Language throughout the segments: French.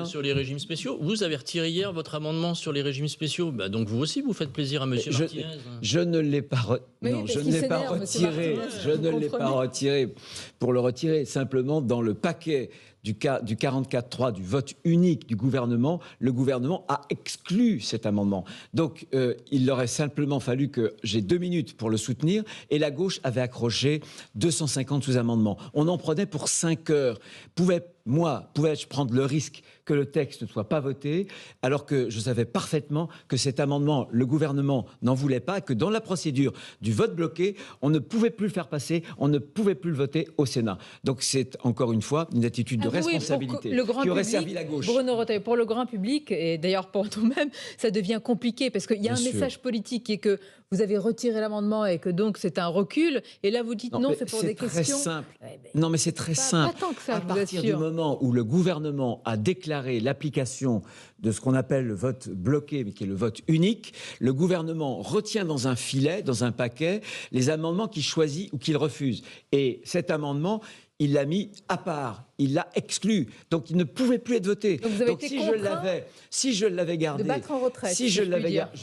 Sur les régimes spéciaux, vous avez retiré hier votre amendement sur les régimes spéciaux. Donc vous aussi, vous faites plaisir à Monsieur Martinez. Je ne l'ai pas, je ne l'ai pas retiré. Je ne l'ai pas retiré pour le retirer. Simplement, dans le paquet du 44.3 du vote unique du gouvernement, le gouvernement a exclu cet amendement. Donc, il aurait simplement fallu que j'ai 2 minutes pour le soutenir et la gauche avait accroché 250 sous-amendements. On en prenait pour 5 heures. Pouvais-je prendre le risque que le texte ne soit pas voté, alors que je savais parfaitement que cet amendement, le gouvernement n'en voulait pas, que dans la procédure du vote bloqué, on ne pouvait plus le faire passer, on ne pouvait plus le voter au Sénat. Donc c'est encore une fois une attitude de responsabilité qui aurait servi la gauche. Bruno Retailleau, pour le grand public, et d'ailleurs pour nous-mêmes, ça devient compliqué, parce qu'il y a un message politique qui est que vous avez retiré l'amendement et que donc c'est un recul, et là vous dites non, c'est pour des questions... Simple. Non, mais c'est très simple. À partir du moment où le gouvernement a déclaré l'application de ce qu'on appelle le vote bloqué, mais qui est le vote unique, le gouvernement retient dans un filet, dans un paquet, les amendements qu'il choisit ou qu'il refuse. Et cet amendement, il l'a mis à part, il l'a exclu, donc il ne pouvait plus être voté. Donc vous avez été si je l'avais gardé, de battre en retraite, si je l'avais gardé,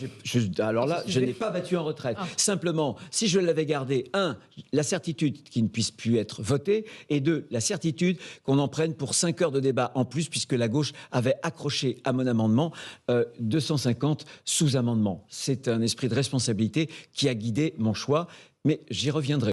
alors là, je n'ai pas battu en retraite. Simplement, si je l'avais gardé, 1, la certitude qu'il ne puisse plus être voté, et 2, la certitude qu'on en prenne pour 5 heures de débat en plus, puisque la gauche avait accroché à mon amendement 250 sous-amendements. C'est un esprit de responsabilité qui a guidé mon choix, mais j'y reviendrai.